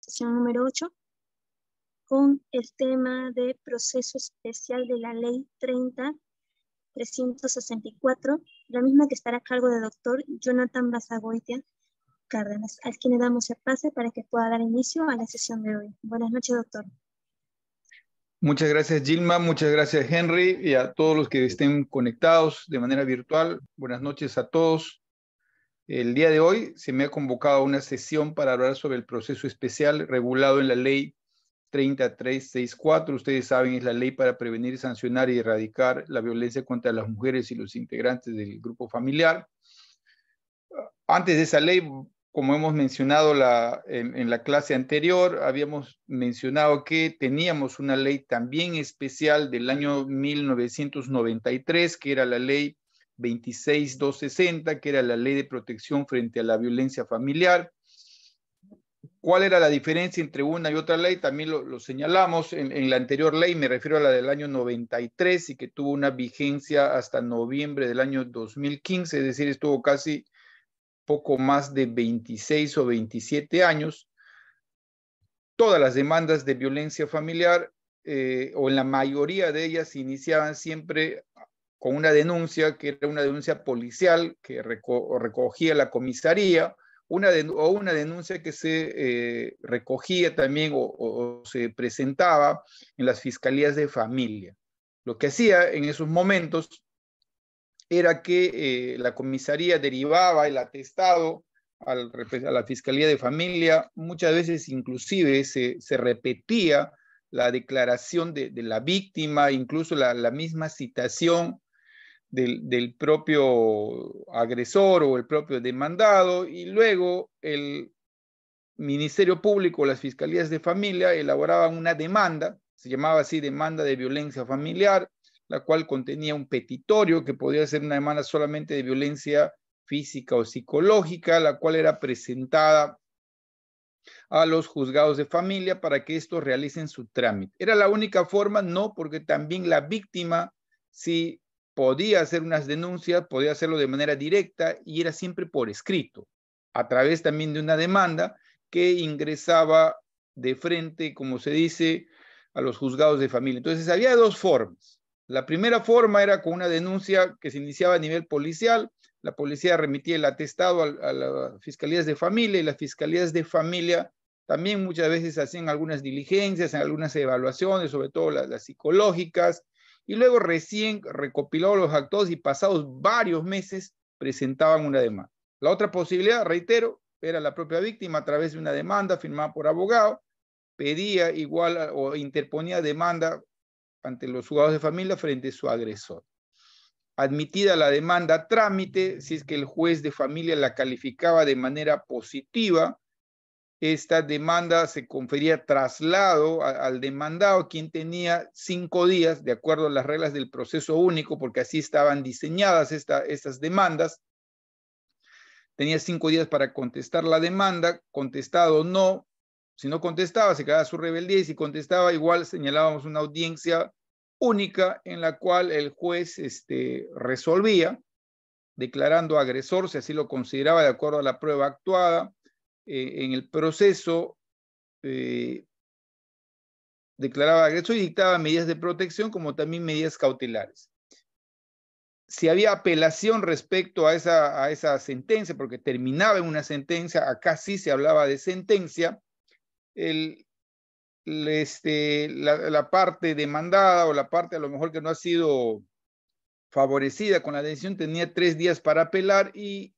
sesión número 8 con el tema de proceso especial de la ley 30.364, la misma que estará a cargo del doctor Jonathan Basagoitia Cárdenas, al quien le damos el pase para que pueda dar inicio a la sesión de hoy. Buenas noches, doctor. Muchas gracias, Gilma. Muchas gracias, Henry, y a todos los que estén conectados de manera virtual. Buenas noches a todos. El día de hoy se me ha convocado a una sesión para hablar sobre el proceso especial regulado en la ley 30.364. Ustedes saben, es la ley para prevenir, sancionar y erradicar la violencia contra las mujeres y los integrantes del grupo familiar. Antes de esa ley, como hemos mencionado en la clase anterior, habíamos mencionado que teníamos una ley también especial del año 1993, que era la ley 26.260, que era la ley de protección frente a la violencia familiar. ¿Cuál era la diferencia entre una y otra ley? También lo señalamos en la anterior ley, me refiero a la del año 93 y que tuvo una vigencia hasta noviembre del año 2015, es decir, estuvo casi poco más de 26 o 27 años. Todas las demandas de violencia familiar, o en la mayoría de ellas, se iniciaban siempre con una denuncia, que era una denuncia policial que recogía la comisaría, o una denuncia que se recogía también o se presentaba en las fiscalías de familia. Lo que hacía en esos momentos era que la comisaría derivaba el atestado a la Fiscalía de Familia. Muchas veces inclusive se repetía la declaración de la víctima, incluso la misma citación del propio agresor o el propio demandado, y luego el Ministerio Público o las Fiscalías de Familia elaboraban una demanda, se llamaba así demanda de violencia familiar, la cual contenía un petitorio que podía ser una demanda solamente de violencia física o psicológica, la cual era presentada a los juzgados de familia para que estos realicen su trámite. ¿Era la única forma? No, porque también la víctima, si podía hacer unas denuncias, podía hacerlo de manera directa y era siempre por escrito, a través también de una demanda que ingresaba de frente, como se dice, a los juzgados de familia. Entonces había dos formas. La primera forma era con una denuncia que se iniciaba a nivel policial. La policía remitía el atestado a las fiscalías de familia y las fiscalías de familia también muchas veces hacían algunas diligencias, algunas evaluaciones, sobre todo las psicológicas, y luego recién recopilados los actos y pasados varios meses presentaban una demanda. La otra posibilidad, reitero, era la propia víctima a través de una demanda firmada por abogado, pedía igual o interponía demanda ante los juzgados de familia frente a su agresor. Admitida la demanda a trámite, si es que el juez de familia la calificaba de manera positiva, esta demanda se confería traslado al demandado, quien tenía 5 días, de acuerdo a las reglas del proceso único, porque así estaban diseñadas estas demandas. Tenía 5 días para contestar la demanda, contestado o no. Si no contestaba, se quedaba su rebeldía, y si contestaba, igual señalábamos una audiencia única en la cual el juez resolvía, declarando agresor, si así lo consideraba de acuerdo a la prueba actuada. En el proceso declaraba agresor y dictaba medidas de protección como también medidas cautelares. Si había apelación respecto a esa sentencia, porque terminaba en una sentencia, acá sí se hablaba de sentencia, la parte demandada o la parte a lo mejor que no ha sido favorecida con la decisión tenía 3 días para apelar y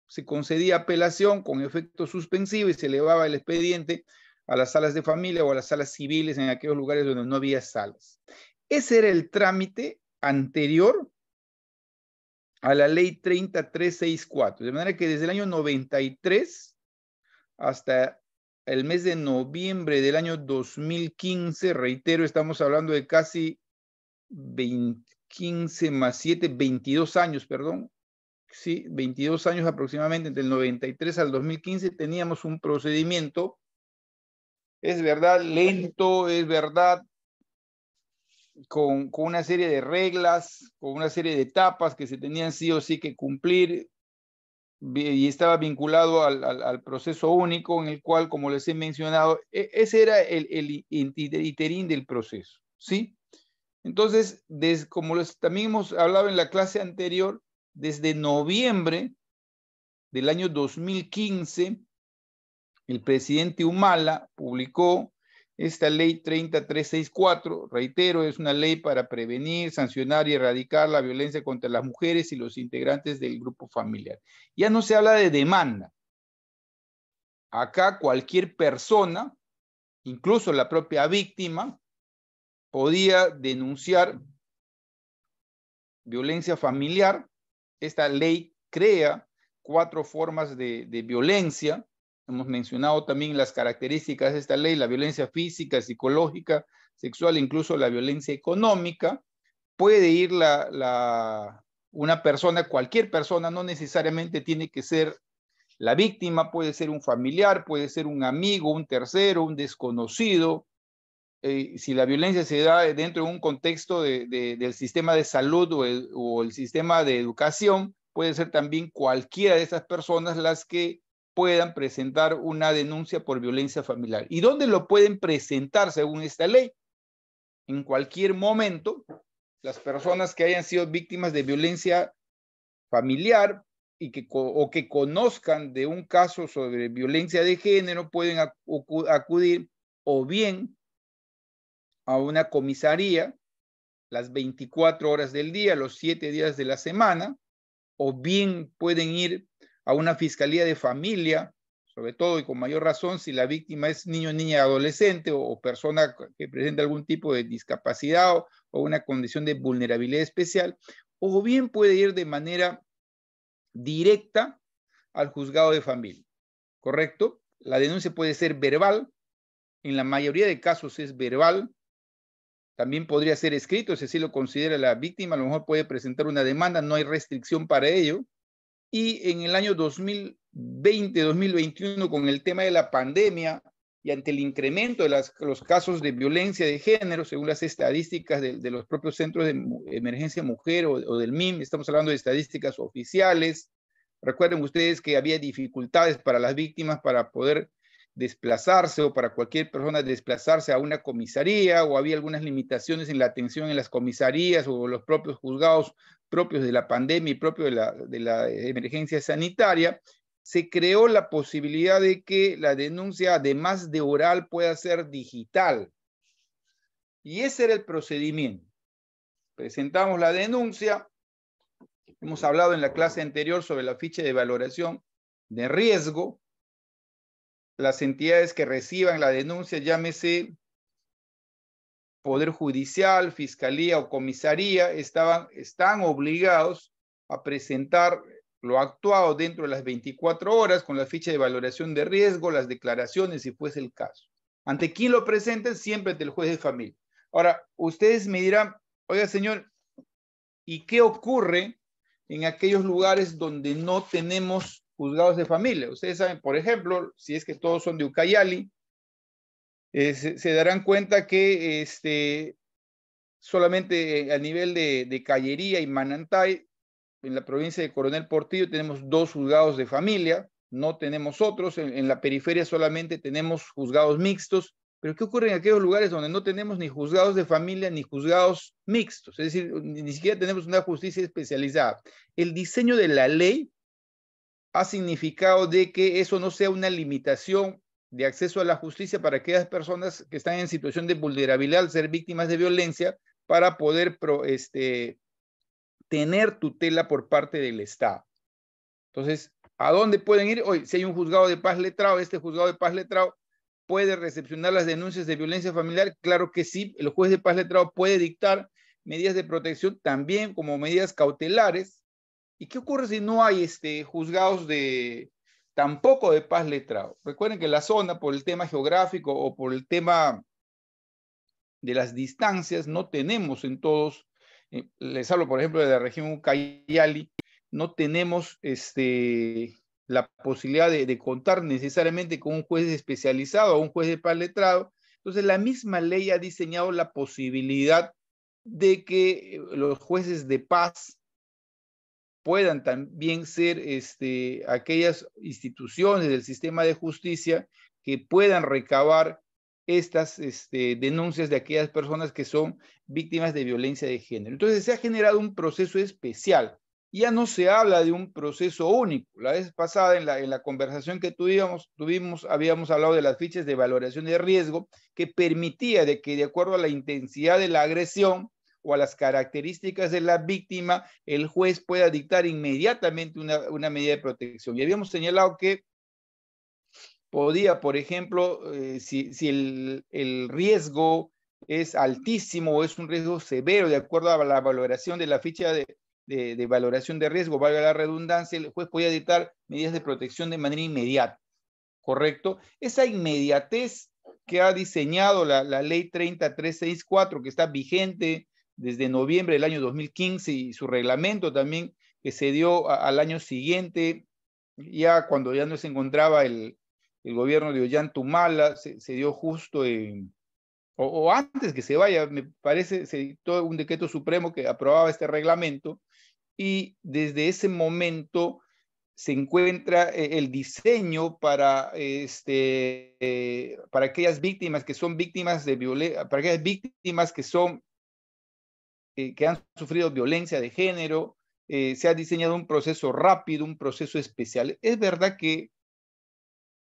se concedía apelación con efecto suspensivo y se elevaba el expediente a las salas de familia o a las salas civiles en aquellos lugares donde no había salas. Ese era el trámite anterior a la ley 30.364. De manera que desde el año 93 hasta el mes de noviembre del año 2015, reitero, estamos hablando de casi 15 más 7, 22 años, perdón. Sí, 22 años aproximadamente, entre el 93 al 2015, teníamos un procedimiento, es verdad, lento, es verdad, con una serie de reglas, con una serie de etapas que se tenían sí o sí que cumplir, y estaba vinculado al proceso único en el cual, como les he mencionado, ese era el interín del proceso, ¿sí? Entonces, como también hemos hablado en la clase anterior, desde noviembre del año 2015, el presidente Humala publicó esta ley 30364, reitero, es una ley para prevenir, sancionar y erradicar la violencia contra las mujeres y los integrantes del grupo familiar. Ya no se habla de demanda. Acá cualquier persona, incluso la propia víctima, podía denunciar violencia familiar. Esta ley crea 4 formas de violencia. Hemos mencionado también las características de esta ley: la violencia física, psicológica, sexual, incluso la violencia económica. Puede ir una persona, cualquier persona, no necesariamente tiene que ser la víctima, puede ser un familiar, puede ser un amigo, un tercero, un desconocido. Si la violencia se da dentro de un contexto del sistema de salud o el sistema de educación, puede ser también cualquiera de esas personas las que puedan presentar una denuncia por violencia familiar. ¿Y dónde lo pueden presentar según esta ley? En cualquier momento, las personas que hayan sido víctimas de violencia familiar o que conozcan de un caso sobre violencia de género pueden acudir o bien a una comisaría las 24 horas del día, los 7 días de la semana, o bien pueden ir a una fiscalía de familia, sobre todo y con mayor razón si la víctima es niño, niña, adolescente o persona que presenta algún tipo de discapacidad o una condición de vulnerabilidad especial, o bien puede ir de manera directa al juzgado de familia, ¿correcto? La denuncia puede ser verbal, en la mayoría de casos es verbal. También podría ser escrito, si así lo considera la víctima, a lo mejor puede presentar una demanda, no hay restricción para ello. Y en el año 2020-2021, con el tema de la pandemia y ante el incremento de los casos de violencia de género, según las estadísticas de los propios centros de emergencia mujer o del MIM, estamos hablando de estadísticas oficiales. Recuerden ustedes que había dificultades para las víctimas para poder desplazarse o para cualquier persona desplazarse a una comisaría, o había algunas limitaciones en la atención en las comisarías o los propios juzgados propios de la pandemia y propios de la emergencia sanitaria. Se creó la posibilidad de que la denuncia, además de oral, pueda ser digital. Y ese era el procedimiento. Presentamos la denuncia. Hemos hablado en la clase anterior sobre la ficha de valoración de riesgo. Las entidades que reciban la denuncia, llámese Poder Judicial, Fiscalía o Comisaría, están obligados a presentar lo actuado dentro de las 24 horas con la ficha de valoración de riesgo, las declaraciones, si fuese el caso. ¿Ante quién lo presenten? Siempre ante el juez de familia. Ahora, ustedes me dirán, oiga, señor, ¿y qué ocurre en aquellos lugares donde no tenemos juzgados de familia? Ustedes saben, por ejemplo, si es que todos son de Ucayali, se darán cuenta que solamente a nivel de Callería y Manantay, en la provincia de Coronel Portillo, tenemos 2 juzgados de familia, no tenemos otros. En la periferia solamente tenemos juzgados mixtos. Pero ¿qué ocurre en aquellos lugares donde no tenemos ni juzgados de familia ni juzgados mixtos? Es decir, ni siquiera tenemos una justicia especializada. El diseño de la ley ha significado de que eso no sea una limitación de acceso a la justicia para aquellas personas que están en situación de vulnerabilidad al ser víctimas de violencia, para poder tener tutela por parte del Estado. Entonces, ¿a dónde pueden ir? Hoy, si hay un juzgado de paz letrado, este juzgado de paz letrado puede recepcionar las denuncias de violencia familiar. Claro que sí, el juez de paz letrado puede dictar medidas de protección también como medidas cautelares. ¿Y qué ocurre si no hay juzgados tampoco de paz letrado? Recuerden que la zona, por el tema geográfico o por el tema de las distancias, no tenemos en todos, les hablo por ejemplo de la región Ucayali, no tenemos la posibilidad de contar necesariamente con un juez especializado o un juez de paz letrado. Entonces la misma ley ha diseñado la posibilidad de que los jueces de paz puedan también ser aquellas instituciones del sistema de justicia que puedan recabar estas denuncias de aquellas personas que son víctimas de violencia de género. Entonces se ha generado un proceso especial. Ya no se habla de un proceso único. La vez pasada en la conversación que tuvimos, habíamos hablado de las fichas de valoración de riesgo que permitía de que de acuerdo a la intensidad de la agresión o a las características de la víctima, el juez pueda dictar inmediatamente una medida de protección. Y habíamos señalado que podía, por ejemplo, si el riesgo es altísimo o es un riesgo severo, de acuerdo a la valoración de la ficha de valoración de riesgo, valga la redundancia, el juez podía dictar medidas de protección de manera inmediata, ¿correcto? Esa inmediatez que ha diseñado la ley 30364, que está vigente desde noviembre del año 2015, y su reglamento también, que se dio al año siguiente, ya cuando ya no se encontraba el gobierno de Ollanta Humala, se dio justo o antes que se vaya, me parece, se dictó un decreto supremo que aprobaba este reglamento, y desde ese momento se encuentra el diseño para aquellas víctimas que son víctimas de violencia, para aquellas víctimas que son que han sufrido violencia de género. Se ha diseñado un proceso rápido, un proceso especial. Es verdad que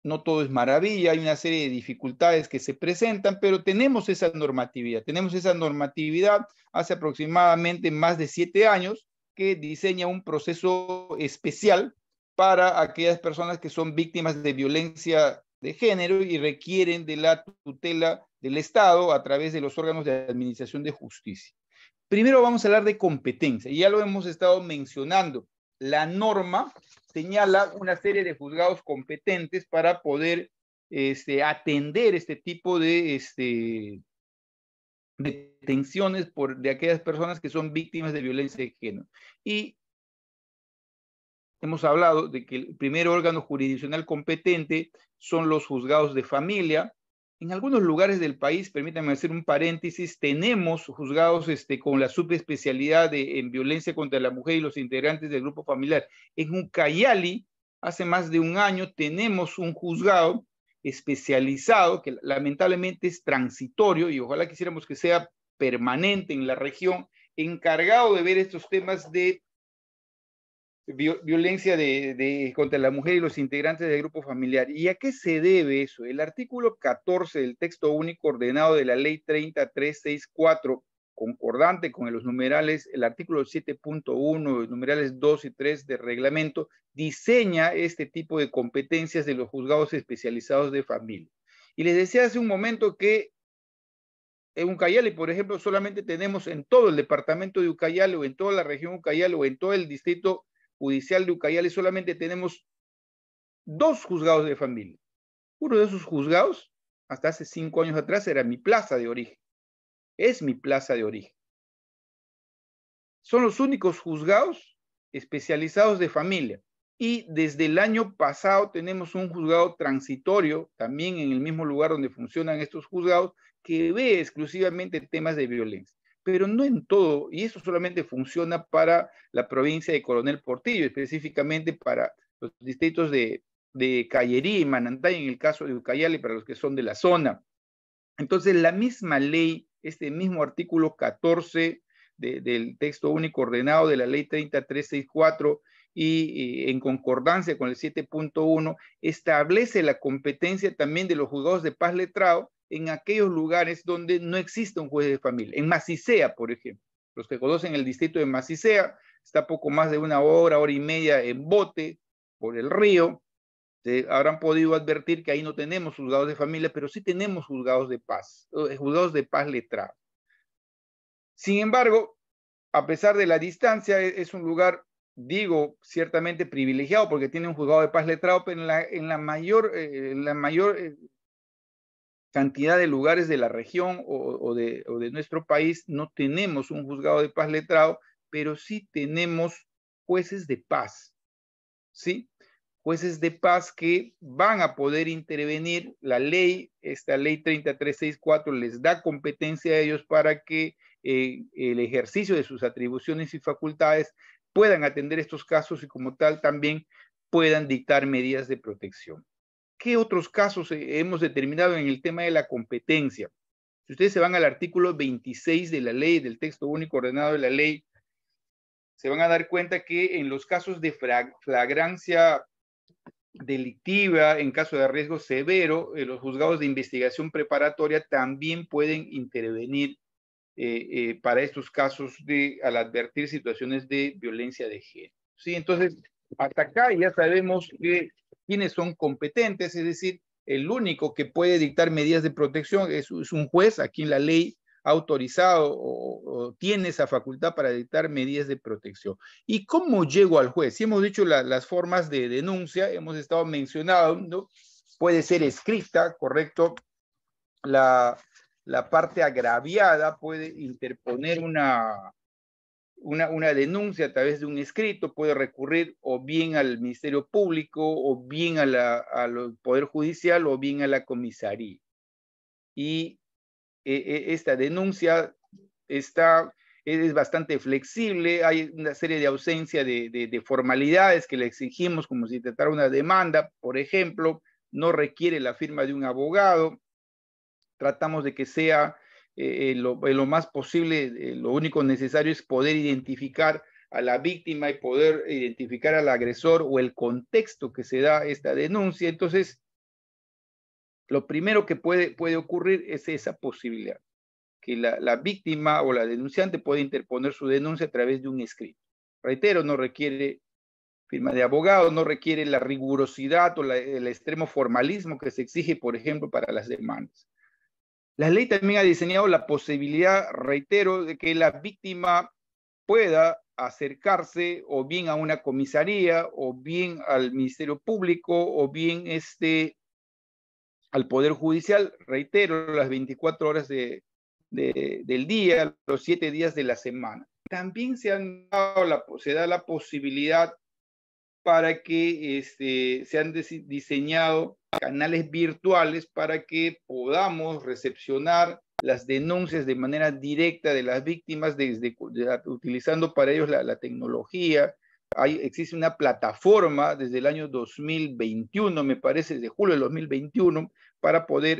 no todo es maravilla, hay una serie de dificultades que se presentan, pero tenemos esa normatividad hace aproximadamente más de 7 años que diseña un proceso especial para aquellas personas que son víctimas de violencia de género y requieren de la tutela del Estado a través de los órganos de administración de justicia. Primero vamos a hablar de competencia, y ya lo hemos estado mencionando. La norma señala una serie de juzgados competentes para poder atender este tipo de detenciones de aquellas personas que son víctimas de violencia de género. Y hemos hablado de que el primer órgano jurisdiccional competente son los juzgados de familia. En algunos lugares del país, permítanme hacer un paréntesis, tenemos juzgados con la subespecialidad en violencia contra la mujer y los integrantes del grupo familiar. En Ucayali, hace más de un año, tenemos un juzgado especializado que lamentablemente es transitorio y ojalá quisiéramos que sea permanente en la región, encargado de ver estos temas de violencia contra la mujer y los integrantes del grupo familiar. ¿Y a qué se debe eso? El artículo 14 del texto único ordenado de la ley 30364, concordante con los numerales, el artículo 7.1, los numerales 2 y 3 del reglamento, diseña este tipo de competencias de los juzgados especializados de familia. Y les decía hace un momento que en Ucayali, por ejemplo, solamente tenemos en todo el departamento de Ucayali o en toda la región Ucayali o en todo el distrito judicial de Ucayali solamente tenemos 2 juzgados de familia. Uno de esos juzgados, hasta hace 5 años atrás, era mi plaza de origen. Es mi plaza de origen. Son los únicos juzgados especializados de familia. Y desde el año pasado tenemos un juzgado transitorio, también en el mismo lugar donde funcionan estos juzgados, que ve exclusivamente temas de violencia. Pero no en todo, y eso solamente funciona para la provincia de Coronel Portillo, específicamente para los distritos de Cayerí y Manantay, en el caso de Ucayali, para los que son de la zona. Entonces, la misma ley, este mismo artículo 14 del texto único ordenado de la ley 30364 y en concordancia con el 7.1, establece la competencia también de los juzgados de paz letrado en aquellos lugares donde no existe un juez de familia. En Macicea, por ejemplo. Los que conocen el distrito de Macicea, está poco más de 1 hora, hora y media en bote por el río. Habrán podido advertir que ahí no tenemos juzgados de familia, pero sí tenemos juzgados de paz letrado. Sin embargo, a pesar de la distancia, es un lugar, digo, ciertamente privilegiado porque tiene un juzgado de paz letrado, pero en la mayor cantidad de lugares de la región o de nuestro país no tenemos un juzgado de paz letrado, pero sí tenemos jueces de paz, ¿sí? Jueces de paz que van a poder intervenir. La ley, esta ley 30364 les da competencia a ellos para que el ejercicio de sus atribuciones y facultades puedan atender estos casos y como tal también puedan dictar medidas de protección. ¿Qué otros casos hemos determinado en el tema de la competencia? Si ustedes se van al artículo 26 de la ley, del texto único ordenado de la ley, se van a dar cuenta que en los casos de flagrancia delictiva, en caso de riesgo severo, los juzgados de investigación preparatoria también pueden intervenir para estos casos al advertir situaciones de violencia de género. ¿Sí? Entonces, hasta acá ya sabemos quiénes son competentes, es decir, el único que puede dictar medidas de protección es un juez a quien la ley ha autorizado o tiene esa facultad para dictar medidas de protección. ¿Y cómo llego al juez? Si hemos dicho las formas de denuncia, hemos estado mencionando, puede ser escrita, ¿correcto? La parte agraviada puede interponer una denuncia a través de un escrito, puede recurrir o bien al Ministerio Público, o bien al Poder Judicial, o bien a la comisaría. Y esta denuncia es bastante flexible, hay una serie de ausencia de formalidades que le exigimos, como si tratara una demanda, por ejemplo, no requiere la firma de un abogado, tratamos de que sea lo más posible, lo único necesario es poder identificar a la víctima y poder identificar al agresor o el contexto que se da esta denuncia. Entonces, lo primero que puede ocurrir es esa posibilidad, que la víctima o la denunciante puede interponer su denuncia a través de un escrito. Reitero, no requiere firma de abogado, no requiere la rigurosidad o el extremo formalismo que se exige, por ejemplo, para las demandas. La ley también ha diseñado la posibilidad, reitero, de que la víctima pueda acercarse o bien a una comisaría, o bien al Ministerio Público, o bien al Poder Judicial, reitero, las 24 horas del día, los 7 días de la semana. También se da la posibilidad para que se han diseñado canales virtuales para que podamos recepcionar las denuncias de manera directa de las víctimas, utilizando para ellos la tecnología. Existe una plataforma desde el año 2021, me parece, desde julio del 2021, para poder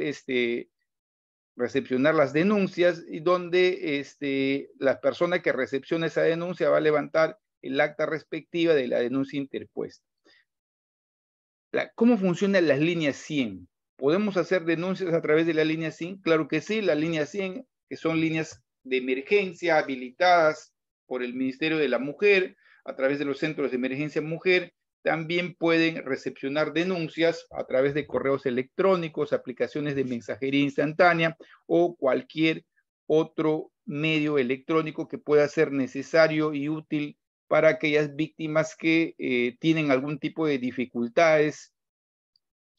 recepcionar las denuncias, y donde la persona que recepciona esa denuncia va a levantar el acta respectiva de la denuncia interpuesta. ¿Cómo funcionan las líneas 100? ¿Podemos hacer denuncias a través de la línea 100? Claro que sí, la línea 100, que son líneas de emergencia habilitadas por el Ministerio de la Mujer, a través de los centros de emergencia mujer, también pueden recepcionar denuncias a través de correos electrónicos, aplicaciones de mensajería instantánea o cualquier otro medio electrónico que pueda ser necesario y útil para aquellas víctimas que tienen algún tipo de dificultades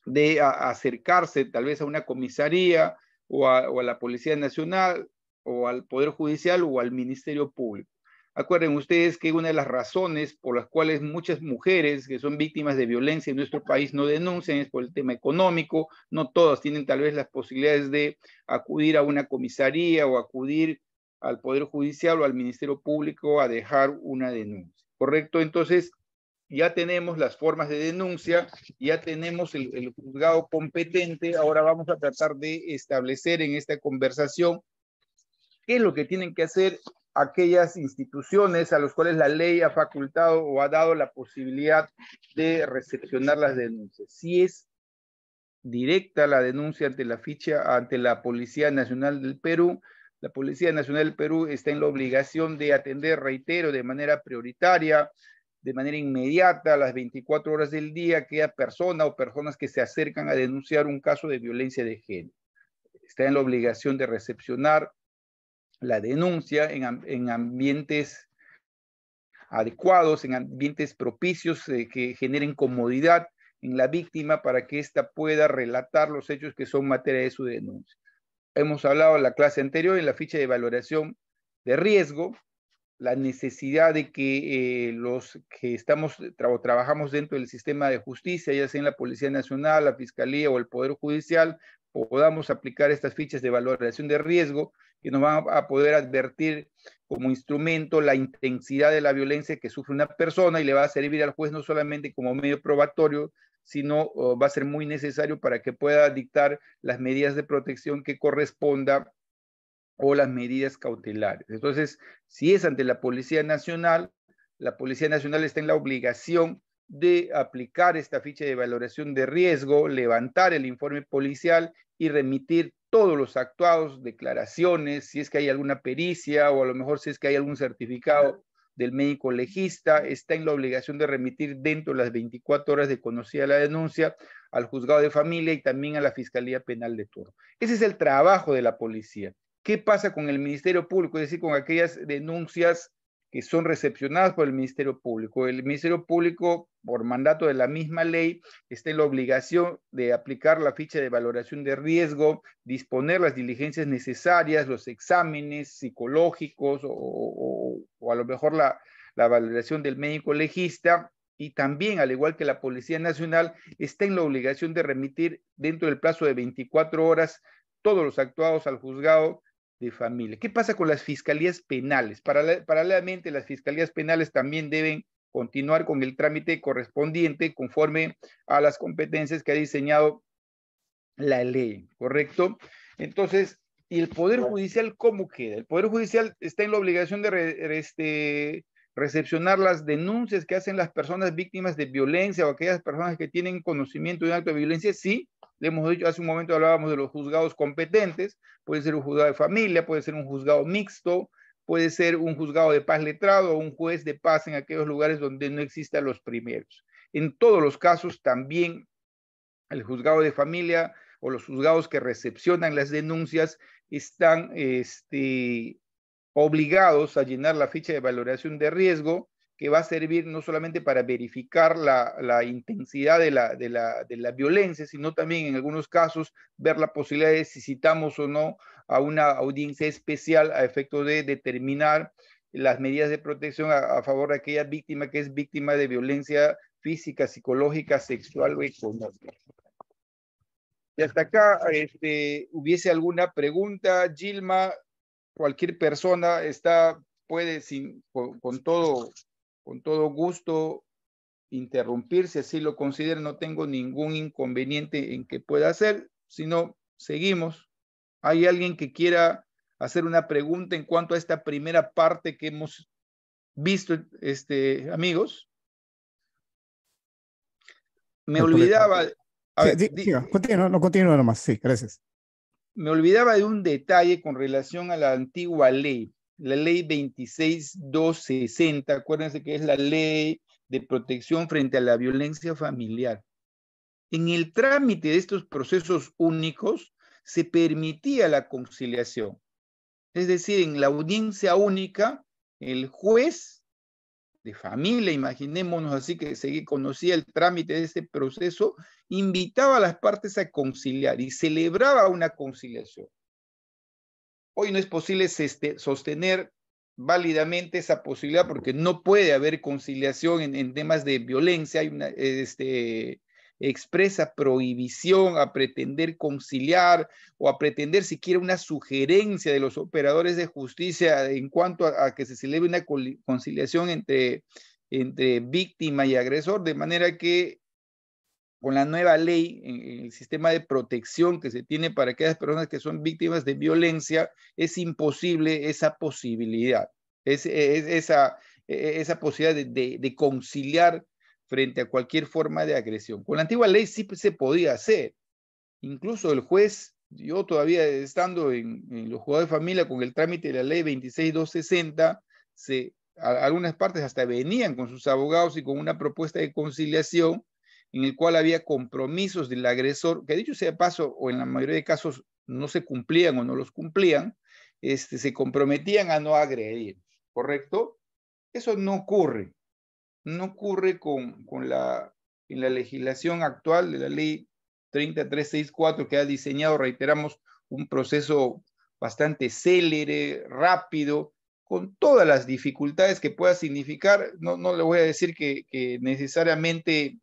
de acercarse tal vez a una comisaría o a la Policía Nacional o al Poder Judicial o al Ministerio Público. Acuerden ustedes que una de las razones por las cuales muchas mujeres que son víctimas de violencia en nuestro país no denuncian es por el tema económico. No todas tienen tal vez las posibilidades de acudir a una comisaría o acudir al Poder Judicial o al Ministerio Público a dejar una denuncia, ¿correcto? Entonces, ya tenemos las formas de denuncia, ya tenemos el juzgado competente. Ahora vamos a tratar de establecer en esta conversación qué es lo que tienen que hacer aquellas instituciones a las cuales la ley ha facultado o ha dado la posibilidad de recepcionar las denuncias. Si es directa la denuncia ante la Policía Nacional del Perú, la Policía Nacional del Perú está en la obligación de atender, reitero, de manera prioritaria, de manera inmediata, a las 24 horas del día, aquella persona o personas que se acercan a denunciar un caso de violencia de género. Está en la obligación de recepcionar la denuncia en ambientes adecuados, en ambientes propicios que generen comodidad en la víctima para que ésta pueda relatar los hechos que son materia de su denuncia. Hemos hablado en la clase anterior, en la ficha de valoración de riesgo, la necesidad de que los que trabajamos dentro del sistema de justicia, ya sea en la Policía Nacional, la Fiscalía o el Poder Judicial, podamos aplicar estas fichas de valoración de riesgo que nos van a poder advertir como instrumento la intensidad de la violencia que sufre una persona y le va a servir al juez no solamente como medio probatorio, sino va a ser muy necesario para que pueda dictar las medidas de protección que corresponda o las medidas cautelares. Entonces, si es ante la Policía Nacional está en la obligación de aplicar esta ficha de valoración de riesgo, levantar el informe policial y remitir todos los actuados, declaraciones, si es que hay alguna pericia o a lo mejor si es que hay algún certificado del médico legista, está en la obligación de remitir dentro de las 24 horas de conocida la denuncia al juzgado de familia y también a la Fiscalía Penal de turno. Ese es el trabajo de la policía. ¿Qué pasa con el Ministerio Público? Es decir, con aquellas denuncias que son recepcionadas por el Ministerio Público. El Ministerio Público, por mandato de la misma ley, está en la obligación de aplicar la ficha de valoración de riesgo, disponer las diligencias necesarias, los exámenes psicológicos o a lo mejor la valoración del médico legista, y también, al igual que la Policía Nacional, está en la obligación de remitir dentro del plazo de 24 horas todos los actuados al juzgado de familia. ¿Qué pasa con las fiscalías penales? Paralelamente, las fiscalías penales también deben continuar con el trámite correspondiente conforme a las competencias que ha diseñado la ley, ¿correcto? Entonces, ¿y el Poder Judicial cómo queda? El Poder Judicial está en la obligación de recepcionar las denuncias que hacen las personas víctimas de violencia o aquellas personas que tienen conocimiento de un acto de violencia. Sí, le hemos dicho, hace un momento hablábamos de los juzgados competentes, puede ser un juzgado de familia, puede ser un juzgado mixto, puede ser un juzgado de paz letrado o un juez de paz en aquellos lugares donde no existan los primeros. En todos los casos también el juzgado de familia o los juzgados que recepcionan las denuncias están obligados a llenar la ficha de valoración de riesgo, que va a servir no solamente para verificar la intensidad de la violencia, sino también en algunos casos ver la posibilidad de si citamos o no a una audiencia especial a efecto de determinar las medidas de protección a favor de aquella víctima que es víctima de violencia física, psicológica, sexual o económica. Y hasta acá, hubiese alguna pregunta, Gilma, cualquier persona puede con todo gusto interrumpir, si así lo considera, no tengo ningún inconveniente en que pueda hacer, sino seguimos. ¿Hay alguien que quiera hacer una pregunta en cuanto a esta primera parte que hemos visto, amigos? Me olvidaba... A ver, continúa nomás, sí, gracias. Me olvidaba de un detalle con relación a la antigua ley, la ley 26.260, acuérdense que es la ley de protección frente a la violencia familiar. En el trámite de estos procesos únicos se permitía la conciliación. Es decir, en la audiencia única, el juez de familia, imaginémonos así que se conocía el trámite de este proceso, invitaba a las partes a conciliar y celebraba una conciliación. Hoy no es posible sostener válidamente esa posibilidad porque no puede haber conciliación en temas de violencia. Hay una expresa prohibición a pretender conciliar o a pretender siquiera una sugerencia de los operadores de justicia en cuanto a que se celebre una conciliación entre víctima y agresor, de manera que con la nueva ley, en el sistema de protección que se tiene para aquellas personas que son víctimas de violencia, es imposible esa posibilidad, esa posibilidad de conciliar frente a cualquier forma de agresión. Con la antigua ley sí se podía hacer. Incluso el juez, yo todavía estando en los juzgados de familia con el trámite de la ley 26.260, algunas partes hasta venían con sus abogados y con una propuesta de conciliación en el cual había compromisos del agresor, que dicho sea de paso, o en la mayoría de casos no se cumplían o no los cumplían, se comprometían a no agredir, ¿correcto? Eso no ocurre. No ocurre en la legislación actual de la ley 30364, que ha diseñado, reiteramos, un proceso bastante célere, rápido, con todas las dificultades que pueda significar. No le voy a decir que necesariamente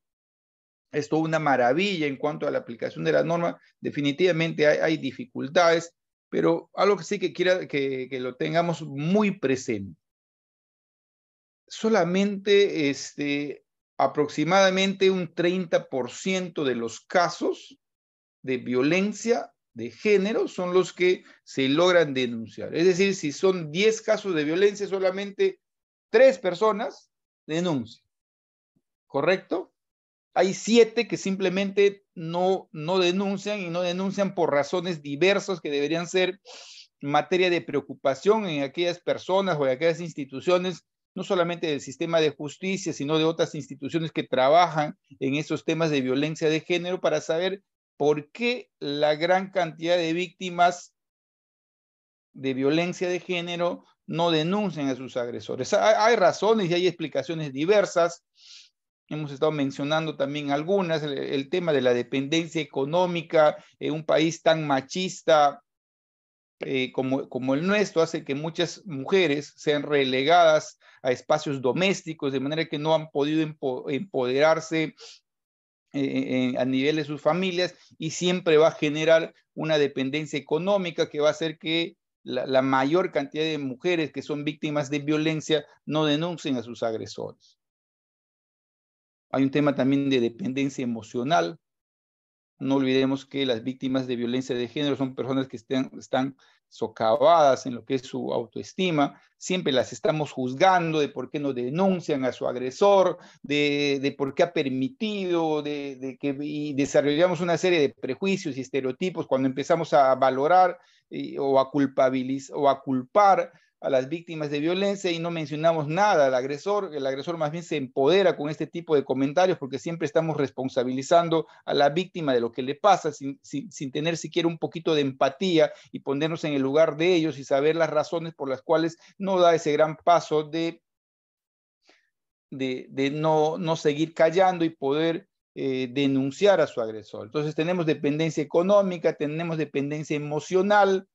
es toda una maravilla en cuanto a la aplicación de la norma. Definitivamente hay dificultades, pero algo que sí que quiera que lo tengamos muy presente. Solamente aproximadamente un 30% de los casos de violencia de género son los que se logran denunciar. Es decir, si son 10 casos de violencia, solamente 3 personas denuncian. ¿Correcto? Hay 7 que simplemente no denuncian, y no denuncian por razones diversas que deberían ser materia de preocupación en aquellas personas o en aquellas instituciones, no solamente del sistema de justicia, sino de otras instituciones que trabajan en esos temas de violencia de género, para saber por qué la gran cantidad de víctimas de violencia de género no denuncian a sus agresores. Hay razones y hay explicaciones diversas. Hemos estado mencionando también algunas. El tema de la dependencia económica en un país tan machista como el nuestro hace que muchas mujeres sean relegadas a espacios domésticos, de manera que no han podido empoderarse a nivel de sus familias, y siempre va a generar una dependencia económica que va a hacer que la mayor cantidad de mujeres que son víctimas de violencia no denuncien a sus agresores. Hay un tema también de dependencia emocional. No olvidemos que las víctimas de violencia de género son personas que están socavadas en lo que es su autoestima. Siempre las estamos juzgando de por qué no denuncian a su agresor, de por qué ha permitido, y desarrollamos una serie de prejuicios y estereotipos cuando empezamos a valorar o a culpar a las víctimas de violencia, y no mencionamos nada al agresor. El agresor más bien se empodera con este tipo de comentarios, porque siempre estamos responsabilizando a la víctima de lo que le pasa sin tener siquiera un poquito de empatía y ponernos en el lugar de ellos y saber las razones por las cuales no da ese gran paso de no seguir callando y poder denunciar a su agresor. Entonces tenemos dependencia económica, tenemos dependencia emocional,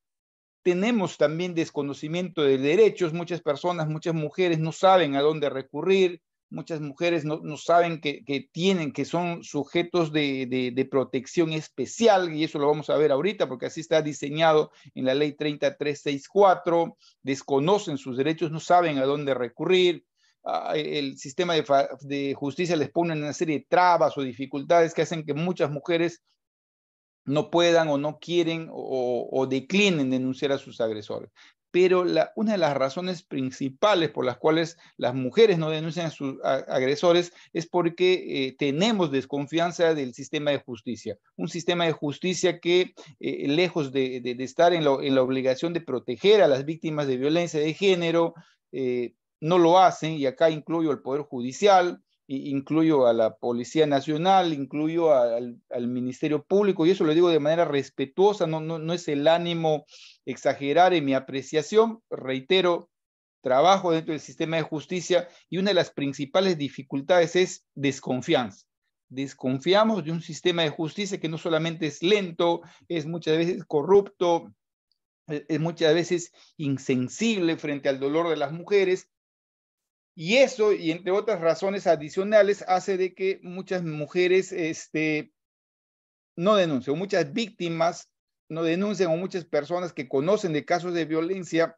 tenemos también desconocimiento de derechos. Muchas personas, muchas mujeres no saben a dónde recurrir. Muchas mujeres no saben que son sujetos de protección especial, y eso lo vamos a ver ahorita, porque así está diseñado en la ley 30364. Desconocen sus derechos, no saben a dónde recurrir. El sistema de justicia les pone una serie de trabas o dificultades que hacen que muchas mujeres no puedan o no quieren o declinen denunciar a sus agresores. Pero una de las razones principales por las cuales las mujeres no denuncian a sus agresores es porque tenemos desconfianza del sistema de justicia. Un sistema de justicia que, lejos de estar en la obligación de proteger a las víctimas de violencia de género, no lo hacen, y acá incluyo el Poder Judicial, incluyo a la Policía Nacional, incluyo al Ministerio Público, y eso lo digo de manera respetuosa. No es el ánimo exagerar en mi apreciación. Reitero, trabajo dentro del sistema de justicia, y una de las principales dificultades es desconfianza. Desconfiamos de un sistema de justicia que no solamente es lento, es muchas veces corrupto, es muchas veces insensible frente al dolor de las mujeres. Y eso, y entre otras razones adicionales, hace de que muchas mujeres no denuncien, o muchas víctimas no denuncian, o muchas personas que conocen de casos de violencia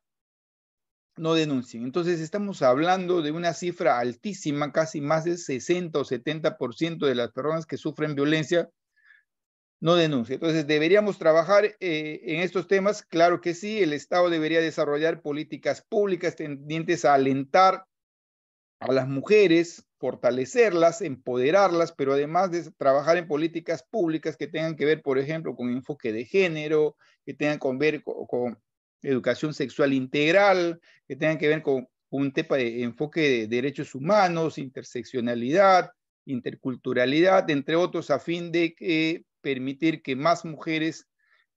no denuncien. Entonces estamos hablando de una cifra altísima. Casi más del 60 o 70% de las personas que sufren violencia no denuncian. Entonces deberíamos trabajar en estos temas. Claro que sí, el Estado debería desarrollar políticas públicas tendientes a alentar a las mujeres, fortalecerlas, empoderarlas, pero además de trabajar en políticas públicas que tengan que ver, por ejemplo, con enfoque de género, que tengan que ver con educación sexual integral, que tengan que ver con un tema de enfoque de derechos humanos, interseccionalidad, interculturalidad, entre otros, a fin de permitir que más mujeres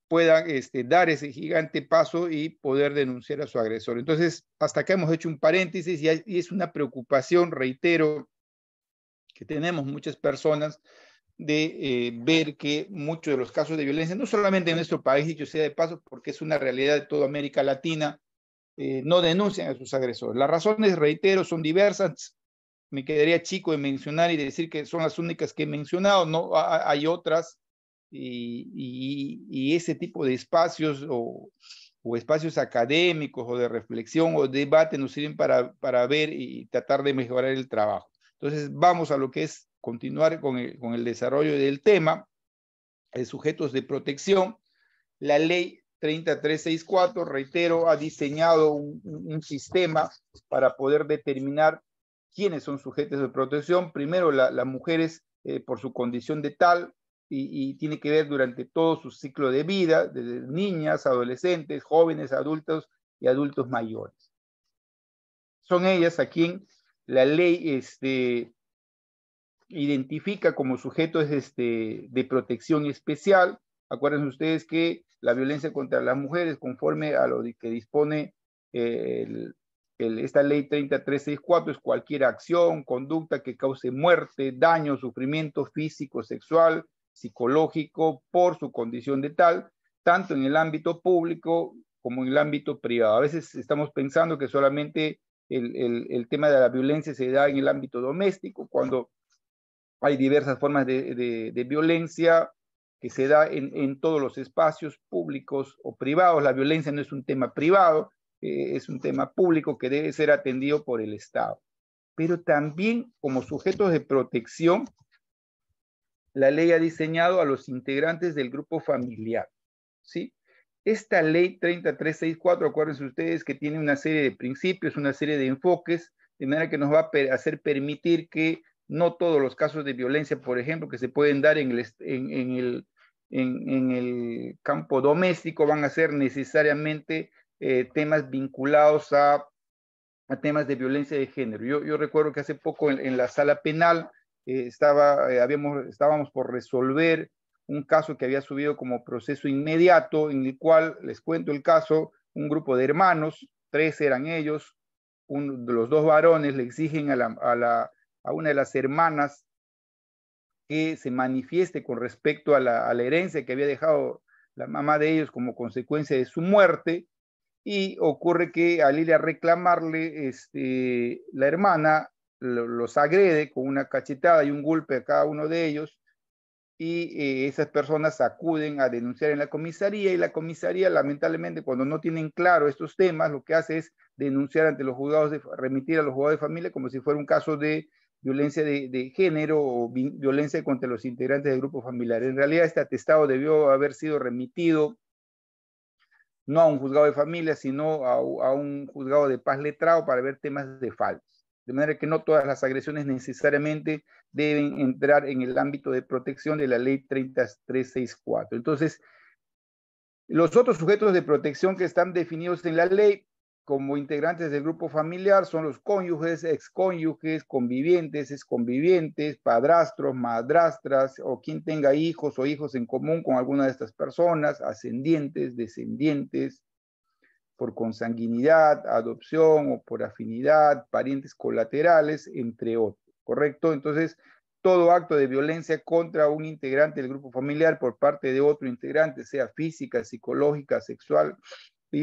puedan dar ese gigante paso y poder denunciar a su agresor. Entonces, hasta acá hemos hecho un paréntesis, y es una preocupación, reitero, que tenemos muchas personas de ver que muchos de los casos de violencia, no solamente en nuestro país, dicho sea de paso, porque es una realidad de toda América Latina, no denuncian a sus agresores. Las razones, reitero, son diversas. me quedaría chico de mencionar y de decir que son las únicas que he mencionado, ¿no? Hay otras, y ese tipo de espacios o espacios académicos o de reflexión o debate nos sirven para ver y tratar de mejorar el trabajo. Entonces vamos a lo que es continuar con el desarrollo del tema, sujetos de protección. La ley 30364, reitero, ha diseñado un sistema para poder determinar quiénes son sujetos de protección. Primero, las mujeres por su condición de tal, y tiene que ver durante todo su ciclo de vida, desde niñas, adolescentes, jóvenes, adultos y adultos mayores. Son ellas a quien la ley identifica como sujetos de protección especial. Acuérdense ustedes que la violencia contra las mujeres, conforme a lo que dispone esta ley 30364, es cualquier acción, conducta que cause muerte, daño, sufrimiento físico, sexual, psicológico, por su condición de tal, tanto en el ámbito público como en el ámbito privado. A veces estamos pensando que solamente el tema de la violencia se da en el ámbito doméstico, cuando hay diversas formas de violencia que se da en todos los espacios públicos o privados. La violencia no es un tema privado, es un tema público que debe ser atendido por el Estado. Pero también como sujetos de protección, la ley ha diseñado a los integrantes del grupo familiar, ¿sí? Esta ley 30364, acuérdense ustedes que tiene una serie de principios, una serie de enfoques, de manera que nos va a hacer permitir que no todos los casos de violencia, por ejemplo, que se pueden dar en el campo doméstico, van a ser necesariamente temas vinculados a temas de violencia de género. Yo recuerdo que hace poco en la sala penal estábamos por resolver un caso que había subido como proceso inmediato, en el cual, les cuento el caso, un grupo de hermanos, 3 eran ellos, de los 2 varones le exigen a una de las hermanas que se manifieste con respecto a la herencia que había dejado la mamá de ellos como consecuencia de su muerte, y ocurre que al ir a reclamarle, la hermana los agrede con una cachetada y un golpe a cada uno de ellos, y esas personas acuden a denunciar en la comisaría, y la comisaría, lamentablemente, cuando no tienen claro estos temas, lo que hace es denunciar ante los juzgados, remitir a los juzgados de familia como si fuera un caso de violencia de género o violencia contra los integrantes del grupo familiar. En realidad, este atestado debió haber sido remitido no a un juzgado de familia, sino a un juzgado de paz letrado para ver temas de faltas. De manera que no todas las agresiones necesariamente deben entrar en el ámbito de protección de la ley 30364. Entonces, los otros sujetos de protección que están definidos en la ley como integrantes del grupo familiar son los cónyuges, excónyuges, convivientes, exconvivientes, padrastros, madrastras, o quien tenga hijos o hijos en común con alguna de estas personas, ascendientes, descendientes, por consanguinidad, adopción o por afinidad, parientes colaterales, entre otros, ¿correcto? Entonces, todo acto de violencia contra un integrante del grupo familiar por parte de otro integrante, sea física, psicológica, sexual,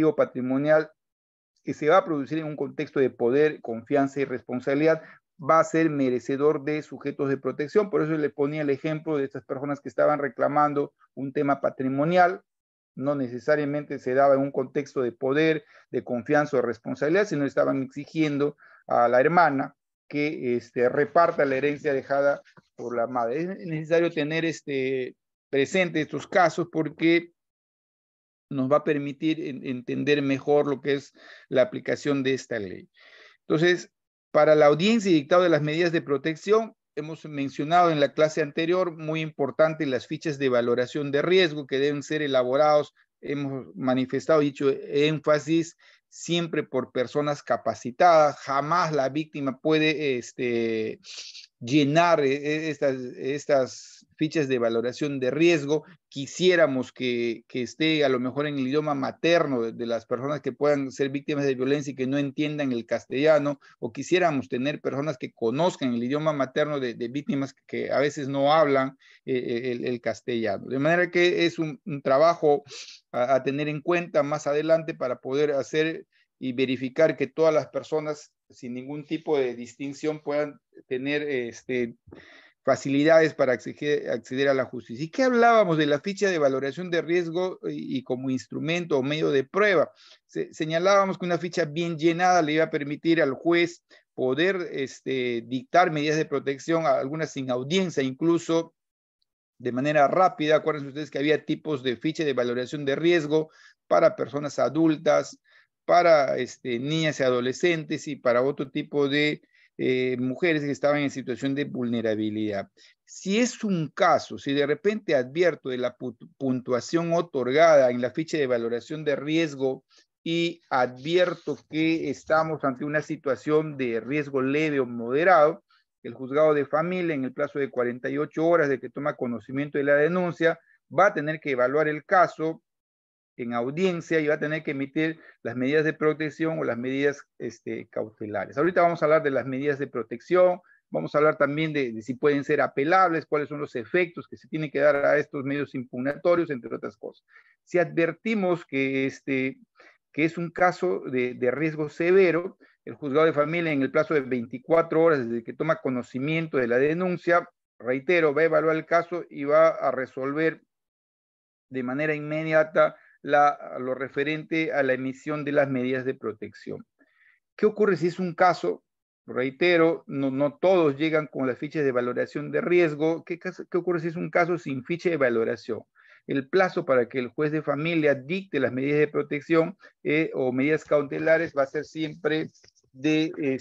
o patrimonial, que se va a producir en un contexto de poder, confianza y responsabilidad, va a ser merecedor de sujetos de protección. Por eso le ponía el ejemplo de estas personas que estaban reclamando un tema patrimonial. No necesariamente se daba en un contexto de poder, de confianza o de responsabilidad, sino estaban exigiendo a la hermana que reparta la herencia dejada por la madre. Es necesario tener presente estos casos porque nos va a permitir entender mejor lo que es la aplicación de esta ley. Entonces, para la audiencia y dictado de las medidas de protección, hemos mencionado en la clase anterior, muy importante, las fichas de valoración de riesgo que deben ser elaborados. Hemos manifestado, dicho énfasis, siempre por personas capacitadas. Jamás la víctima puede llenar estas fichas de valoración de riesgo. Quisiéramos que esté a lo mejor en el idioma materno de las personas que puedan ser víctimas de violencia y que no entiendan el castellano, o quisiéramos tener personas que conozcan el idioma materno de víctimas que a veces no hablan el castellano. De manera que es un trabajo a tener en cuenta más adelante para poder hacer y verificar que todas las personas sin ningún tipo de distinción puedan tener facilidades para acceder a la justicia. ¿Y qué hablábamos de la ficha de valoración de riesgo y como instrumento o medio de prueba? Señalábamos que una ficha bien llenada le iba a permitir al juez poder dictar medidas de protección, algunas sin audiencia, incluso de manera rápida. Acuérdense ustedes que había tipos de ficha de valoración de riesgo para personas adultas, para niñas y adolescentes y para otro tipo de mujeres que estaban en situación de vulnerabilidad. Si es un caso, si de repente advierto de la puntuación otorgada en la ficha de valoración de riesgo y advierto que estamos ante una situación de riesgo leve o moderado, el juzgado de familia, en el plazo de 48 horas de que toma conocimiento de la denuncia, va a tener que evaluar el caso en audiencia y va a tener que emitir las medidas de protección o las medidas cautelares. Ahorita vamos a hablar de las medidas de protección, vamos a hablar también de si pueden ser apelables, cuáles son los efectos que se tienen que dar a estos medios impugnatorios, entre otras cosas. Si advertimos que es un caso de riesgo severo, el juzgado de familia en el plazo de 24 horas desde que toma conocimiento de la denuncia, reitero, va a evaluar el caso y va a resolver de manera inmediata lo referente a la emisión de las medidas de protección. ¿Qué ocurre si es un caso? Reitero, no todos llegan con las fichas de valoración de riesgo. ¿Qué ocurre si es un caso sin ficha de valoración? El plazo para que el juez de familia dicte las medidas de protección o medidas cautelares va a ser siempre de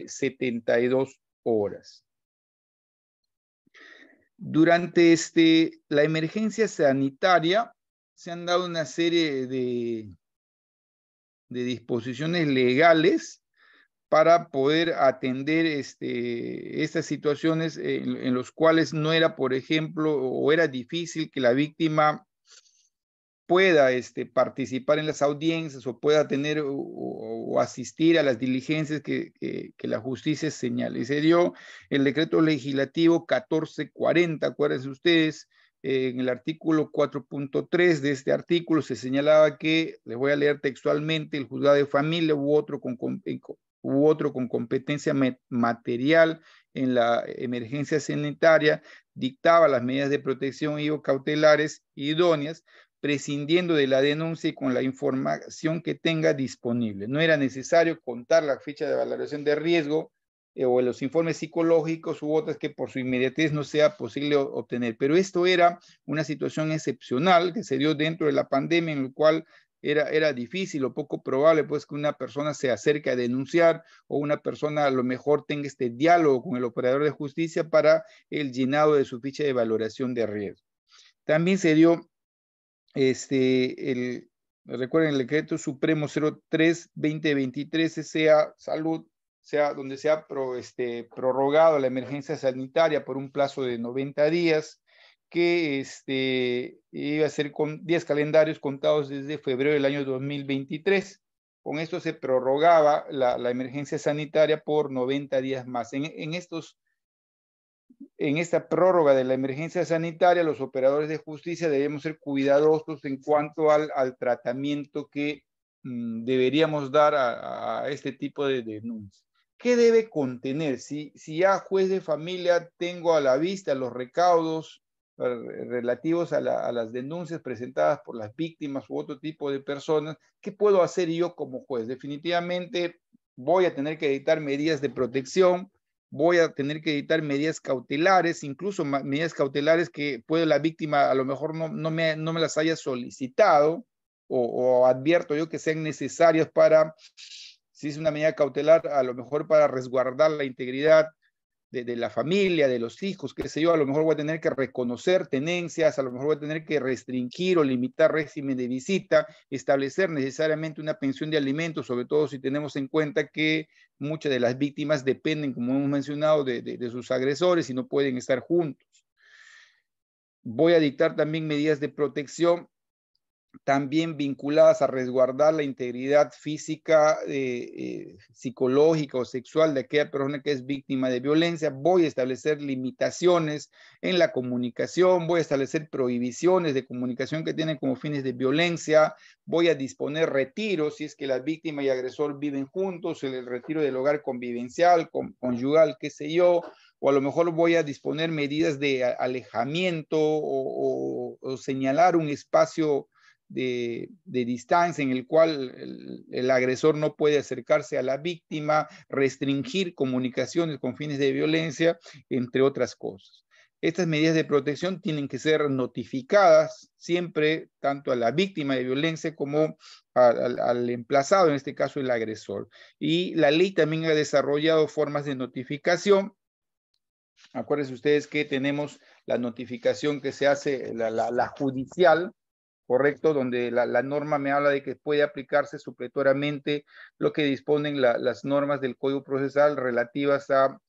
72 horas. Durante la emergencia sanitaria se han dado una serie de disposiciones legales para poder atender estas situaciones en los cuales no era, por ejemplo, o era difícil que la víctima pueda participar en las audiencias o pueda tener o asistir a las diligencias que la justicia señala. Y se dio el decreto legislativo 1440, acuérdense ustedes, en el artículo 4.3 de este artículo se señalaba que, les voy a leer textualmente, el juzgado de familia u otro con competencia material en la emergencia sanitaria dictaba las medidas de protección y o cautelares idóneas, prescindiendo de la denuncia y con la información que tenga disponible. No era necesario contar la ficha de valoración de riesgo o los informes psicológicos u otras que por su inmediatez no sea posible obtener. Pero esto era una situación excepcional que se dio dentro de la pandemia, en la cual era difícil o poco probable pues que una persona se acerque a denunciar o una persona a lo mejor tenga este diálogo con el operador de justicia para el llenado de su ficha de valoración de riesgo. También se dio recuerden el decreto supremo 03-2023 sea salud, donde se ha prorrogado la emergencia sanitaria por un plazo de 90 días, que iba a ser con 10 calendarios contados desde febrero del año 2023. Con esto se prorrogaba la emergencia sanitaria por 90 días más. En esta prórroga de la emergencia sanitaria, los operadores de justicia debemos ser cuidadosos en cuanto al tratamiento que deberíamos dar a este tipo de denuncias. ¿Qué debe contener? Si ya juez de familia tengo a la vista los recaudos relativos a las denuncias presentadas por las víctimas u otro tipo de personas, ¿qué puedo hacer yo como juez? Definitivamente voy a tener que dictar medidas de protección, voy a tener que dictar medidas cautelares, incluso medidas cautelares que puede la víctima a lo mejor no me las haya solicitado o advierto yo que sean necesarias para, si es una medida cautelar, a lo mejor para resguardar la integridad de la familia, de los hijos, qué sé yo, a lo mejor voy a tener que reconocer tenencias, a lo mejor voy a tener que restringir o limitar régimen de visita, establecer necesariamente una pensión de alimentos, sobre todo si tenemos en cuenta que muchas de las víctimas dependen, como hemos mencionado, de sus agresores y no pueden estar juntos. Voy a dictar también medidas de protección también vinculadas a resguardar la integridad física, psicológica o sexual de aquella persona que es víctima de violencia. Voy a establecer limitaciones en la comunicación, voy a establecer prohibiciones de comunicación que tienen como fines de violencia, voy a disponer retiros si es que la víctima y agresor viven juntos, el retiro del hogar convivencial, conyugal, qué sé yo, o a lo mejor voy a disponer medidas de alejamiento o señalar un espacio de distancia en el cual el agresor no puede acercarse a la víctima, restringir comunicaciones con fines de violencia, entre otras cosas. Estas medidas de protección tienen que ser notificadas siempre tanto a la víctima de violencia como al emplazado, en este caso el agresor. Y la ley también ha desarrollado formas de notificación. Acuérdense ustedes que tenemos la notificación que se hace, la judicial, correcto, donde la norma me habla de que puede aplicarse supletoriamente lo que disponen las normas del Código Procesal relativas a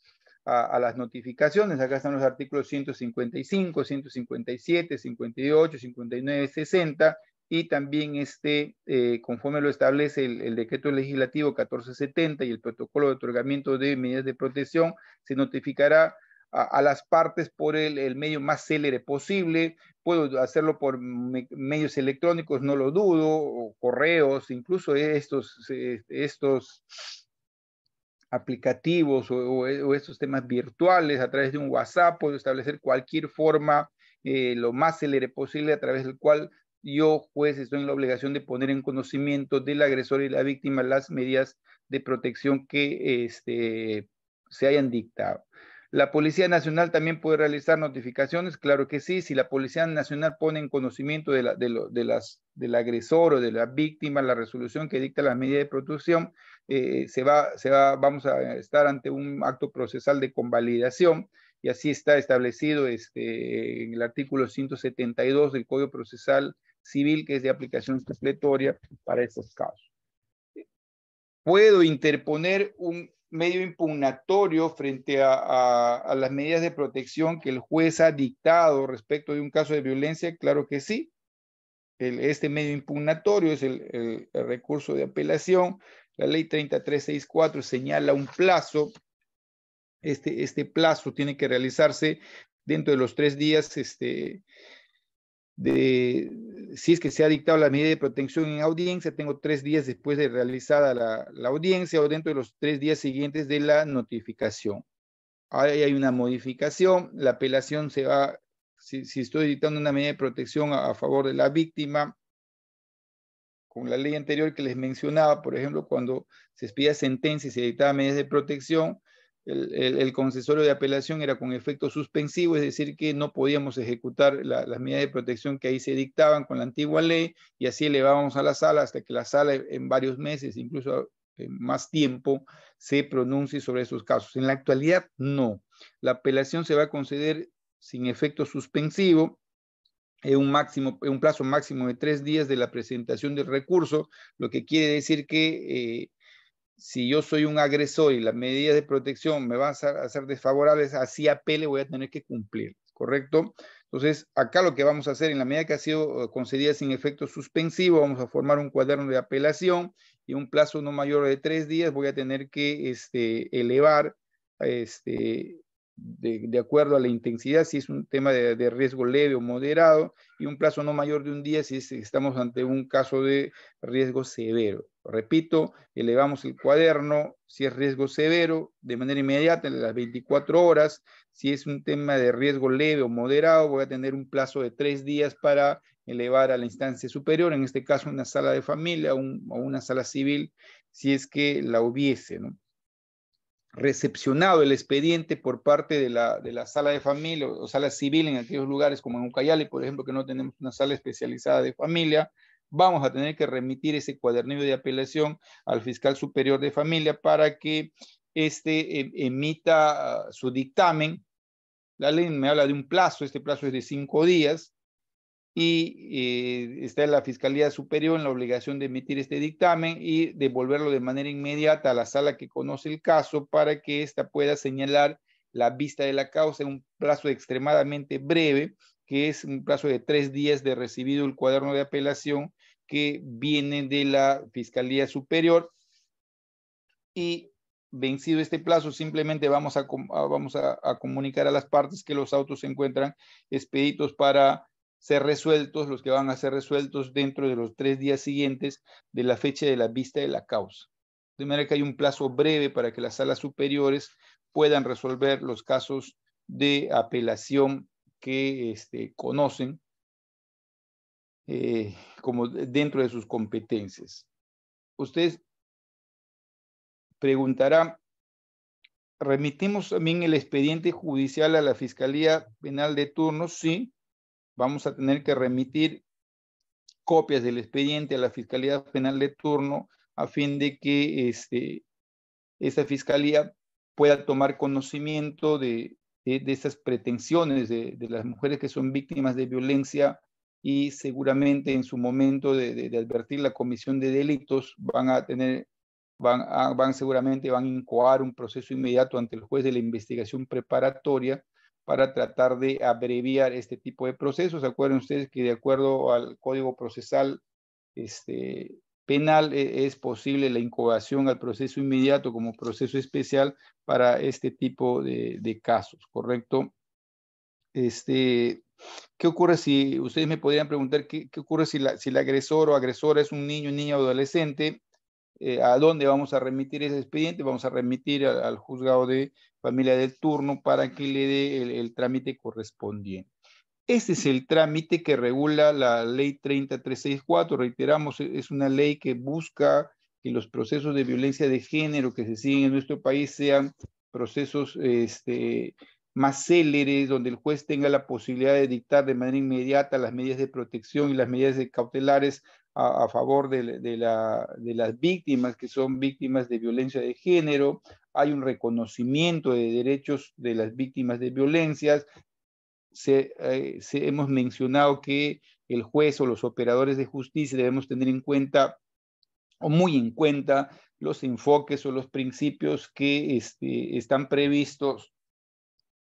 las notificaciones. Acá están los artículos 155, 157, 58, 59, 60, y también conforme lo establece el decreto legislativo 1470 y el protocolo de otorgamiento de medidas de protección, se notificará a las partes por el medio más célere posible. Puedo hacerlo por medios electrónicos, no lo dudo, o correos, incluso estos aplicativos o estos temas virtuales a través de un WhatsApp. Puedo establecer cualquier forma lo más célere posible a través del cual yo, juez, estoy en la obligación de poner en conocimiento del agresor y la víctima las medidas de protección que se hayan dictado. ¿La Policía Nacional también puede realizar notificaciones? Claro que sí. Si la Policía Nacional pone en conocimiento del agresor o de la víctima la resolución que dicta la medida de protección, vamos a estar ante un acto procesal de convalidación, y así está establecido en el artículo 172 del Código Procesal Civil, que es de aplicación supletoria para estos casos. ¿Puedo interponer un medio impugnatorio frente a las medidas de protección que el juez ha dictado respecto de un caso de violencia? Claro que sí. Este medio impugnatorio es el recurso de apelación. La ley 3364 señala un plazo. Este plazo tiene que realizarse dentro de los 3 días si es que se ha dictado la medida de protección en audiencia. Tengo 3 días después de realizada la audiencia o dentro de los 3 días siguientes de la notificación. Ahí hay una modificación. La apelación se va, si estoy dictando una medida de protección a favor de la víctima, con la ley anterior que les mencionaba, por ejemplo, cuando se expedía sentencia y se dictaba medidas de protección, el concesorio de apelación era con efecto suspensivo, es decir, que no podíamos ejecutar las medidas de protección que ahí se dictaban con la antigua ley, y así elevábamos a la sala hasta que la sala en varios meses, incluso en más tiempo, se pronuncie sobre esos casos. En la actualidad, no. La apelación se va a conceder sin efecto suspensivo, en un plazo máximo de 3 días de la presentación del recurso, lo que quiere decir que si yo soy un agresor y las medidas de protección me van a ser desfavorables, así apele, voy a tener que cumplir, ¿correcto? Entonces, acá lo que vamos a hacer, en la medida que ha sido concedida sin efecto suspensivo, vamos a formar un cuaderno de apelación, y un plazo no mayor de 3 días voy a tener que elevar de acuerdo a la intensidad, si es un tema de riesgo leve o moderado, y un plazo no mayor de un día si estamos ante un caso de riesgo severo. Repito, elevamos el cuaderno si es riesgo severo de manera inmediata, en las 24 horas. Si es un tema de riesgo leve o moderado, voy a tener un plazo de 3 días para elevar a la instancia superior, en este caso una sala de familia o una sala civil, si es que la hubiese, ¿no? Recepcionado el expediente por parte de la sala de familia o sala civil en aquellos lugares como en Ucayali, por ejemplo, que no tenemos una sala especializada de familia, vamos a tener que remitir ese cuadernillo de apelación al fiscal superior de familia para que emita su dictamen. La ley me habla de un plazo, este plazo es de 5 días, y está la Fiscalía Superior en la obligación de emitir este dictamen y devolverlo de manera inmediata a la sala que conoce el caso para que ésta pueda señalar la vista de la causa en un plazo extremadamente breve, que es un plazo de 3 días de recibido el cuaderno de apelación que viene de la Fiscalía Superior, y vencido este plazo simplemente vamos a comunicar a las partes que los autos se encuentran expeditos para ser resueltos, los que van a ser resueltos dentro de los 3 días siguientes de la fecha de la vista de la causa. De manera que hay un plazo breve para que las salas superiores puedan resolver los casos de apelación que conocen como dentro de sus competencias. Ustedes preguntarán, ¿remitimos también el expediente judicial a la Fiscalía Penal de turno? Sí, vamos a tener que remitir copias del expediente a la Fiscalía Penal de turno a fin de que esta Fiscalía pueda tomar conocimiento de estas pretensiones de las mujeres que son víctimas de violencia, y seguramente en su momento de advertir la comisión de delitos seguramente van a incoar un proceso inmediato ante el juez de la investigación preparatoria para tratar de abreviar este tipo de procesos. Acuerden ustedes que de acuerdo al Código Procesal Penal es posible la incoación al proceso inmediato como proceso especial para este tipo de casos, ¿correcto? ¿Qué ocurre si, ustedes me podrían preguntar, qué ocurre si el agresor o agresora es un niño, niña o adolescente? ¿A dónde vamos a remitir ese expediente? Vamos a remitir al juzgado de familia del turno para que le dé el trámite correspondiente. Este es el trámite que regula la ley 30364. Reiteramos, es una ley que busca que los procesos de violencia de género que se siguen en nuestro país sean procesos más céleres, donde el juez tenga la posibilidad de dictar de manera inmediata las medidas de protección y las medidas cautelares a favor de las víctimas que son víctimas de violencia de género. Hay un reconocimiento de derechos de las víctimas de violencias. Hemos mencionado que el juez o los operadores de justicia debemos tener en cuenta, o muy en cuenta, los enfoques o los principios que están previstos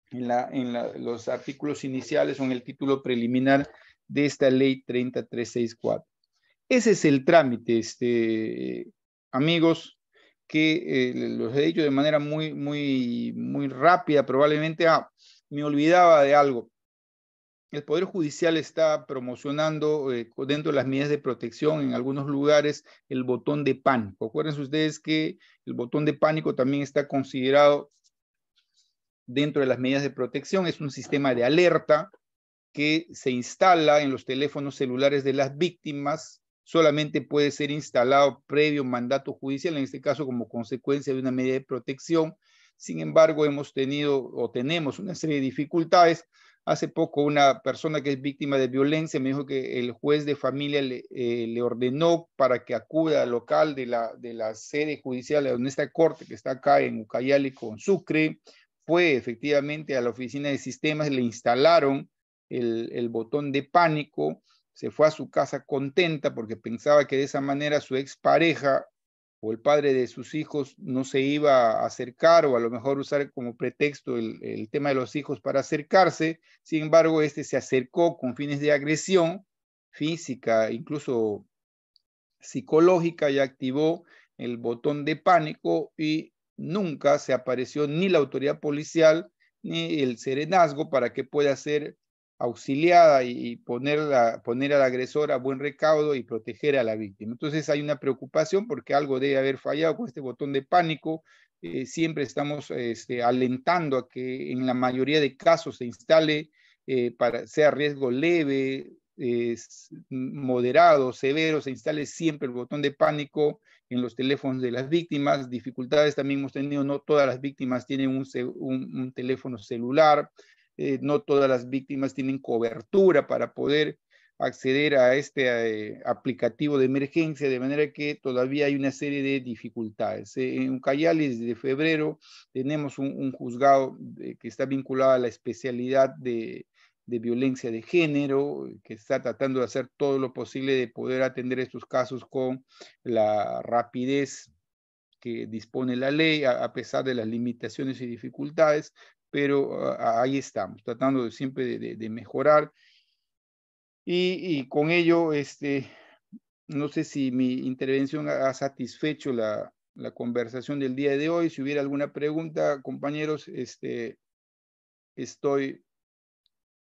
en los artículos iniciales o en el título preliminar de esta ley 30364. Ese es el trámite, amigos, que los he dicho de manera muy rápida. Probablemente me olvidaba de algo. El Poder Judicial está promocionando dentro de las medidas de protección en algunos lugares el botón de pánico. Acuérdense ustedes que el botón de pánico también está considerado dentro de las medidas de protección. Es un sistema de alerta que se instala en los teléfonos celulares de las víctimas. Solamente puede ser instalado previo mandato judicial, en este caso como consecuencia de una medida de protección. Sin embargo, hemos tenido o tenemos una serie de dificultades. Hace poco una persona que es víctima de violencia me dijo que el juez de familia le ordenó para que acuda al local de la sede judicial de esta corte que está acá en Ucayali con Sucre. Fue efectivamente a la oficina de sistemas, le instalaron el botón de pánico, se fue a su casa contenta porque pensaba que de esa manera su expareja o el padre de sus hijos no se iba a acercar, o a lo mejor usar como pretexto el tema de los hijos para acercarse. Sin embargo, se acercó con fines de agresión física, incluso psicológica, y activó el botón de pánico, y nunca se apareció ni la autoridad policial ni el serenazgo para que pueda ser auxiliada y poner al agresor a buen recaudo y proteger a la víctima. Entonces hay una preocupación porque algo debe haber fallado con este botón de pánico. Siempre estamos alentando a que en la mayoría de casos se instale, sea riesgo leve, moderado, severo, se instale siempre el botón de pánico en los teléfonos de las víctimas. Dificultades también hemos tenido, no todas las víctimas tienen un teléfono celular. No todas las víctimas tienen cobertura para poder acceder a este aplicativo de emergencia, de manera que todavía hay una serie de dificultades. En Ucayali, desde febrero, tenemos un juzgado que está vinculado a la especialidad de violencia de género, que está tratando de hacer todo lo posible de poder atender estos casos con la rapidez que dispone la ley, a pesar de las limitaciones y dificultades. Pero ahí estamos, tratando siempre de mejorar Y con ello, no sé si mi intervención ha satisfecho la conversación del día de hoy. Si hubiera alguna pregunta, compañeros, estoy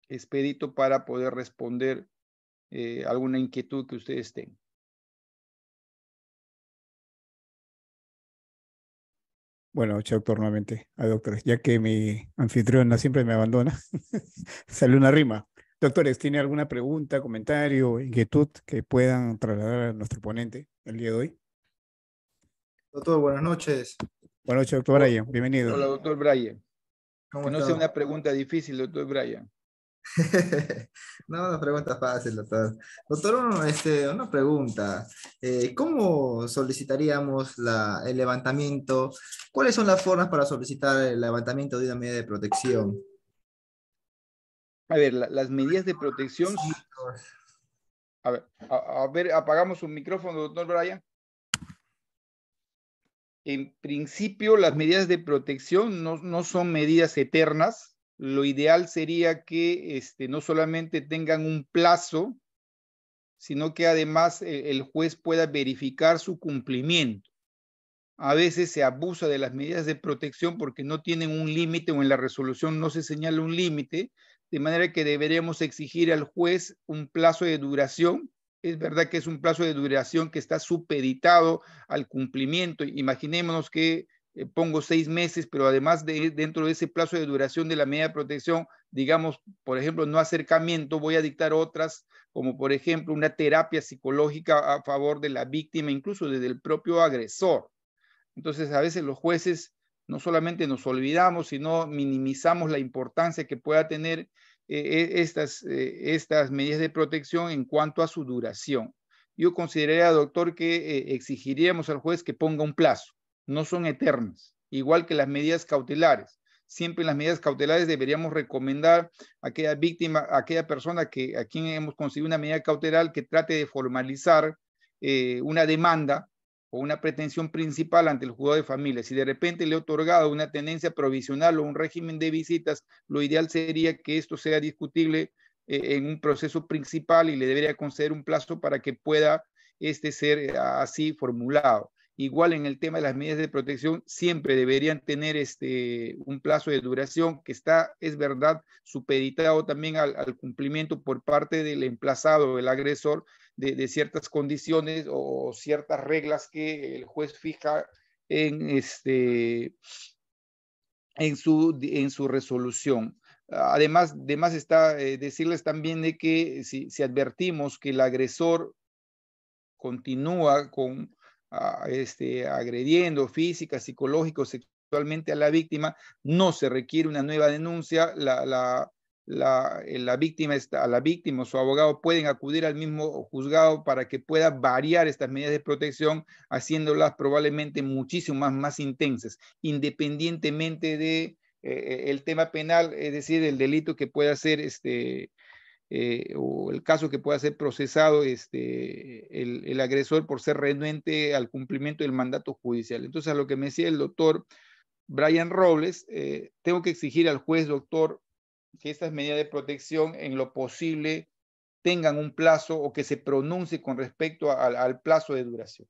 expedito para poder responder alguna inquietud que ustedes tengan. Bueno, doctor, nuevamente a doctores, ya que mi anfitriona siempre me abandona, sale una rima. Doctores, ¿tiene alguna pregunta, comentario, inquietud que puedan trasladar a nuestro ponente el día de hoy? Doctor, buenas noches. Buenas noches, doctor Brian, bienvenido. Hola, doctor Brian. ¿Cómo Que no está? sea una pregunta difícil, doctor Brian. No, una pregunta fácil, doctor. Doctor, una pregunta. ¿Cómo solicitaríamos el levantamiento? ¿Cuáles son las formas para solicitar el levantamiento de una medida de protección? A ver, las medidas de protección. Sí, A ver, apagamos un micrófono, doctor Brian. En principio, las medidas de protección no son medidas eternas. Lo ideal sería que no solamente tengan un plazo, sino que además el juez pueda verificar su cumplimiento. A veces se abusa de las medidas de protección porque no tienen un límite o en la resolución no se señala un límite, de manera que deberíamos exigir al juez un plazo de duración. Es verdad que es un plazo de duración que está supeditado al cumplimiento. Imaginémonos que pongo 6 meses, pero además dentro de ese plazo de duración de la medida de protección, digamos, por ejemplo, no acercamiento, voy a dictar otras, como por ejemplo una terapia psicológica a favor de la víctima, incluso desde el propio agresor. Entonces, a veces los jueces no solamente nos olvidamos, sino minimizamos la importancia que pueda tener estas medidas de protección en cuanto a su duración. Yo consideraría, doctor, que exigiríamos al juez que ponga un plazo. No son eternas, igual que las medidas cautelares. Siempre en las medidas cautelares deberíamos recomendar a aquella víctima, a aquella persona a quien hemos conseguido una medida cautelar que trate de formalizar una demanda o una pretensión principal ante el juzgado de familia. Si de repente le he otorgado una tenencia provisional o un régimen de visitas, lo ideal sería que esto sea discutible en un proceso principal y le debería conceder un plazo para que pueda ser así formulado. Igual en el tema de las medidas de protección, siempre deberían tener un plazo de duración que está, es verdad, supeditado también al cumplimiento por parte del emplazado, el agresor, de ciertas condiciones o ciertas reglas que el juez fija en su resolución. Además está decirles también de que si advertimos que el agresor continúa agrediendo física, psicológico, sexualmente a la víctima, no se requiere una nueva denuncia. La víctima o su abogado pueden acudir al mismo juzgado para que pueda variar estas medidas de protección, haciéndolas probablemente muchísimo más intensas, independientemente de el tema penal, es decir, el delito que pueda ser o el caso que pueda ser procesado el agresor por ser renuente al cumplimiento del mandato judicial. Entonces, a lo que me decía el doctor Brian Robles, tengo que exigir al juez, doctor, que estas medidas de protección en lo posible tengan un plazo o que se pronuncie con respecto al plazo de duración.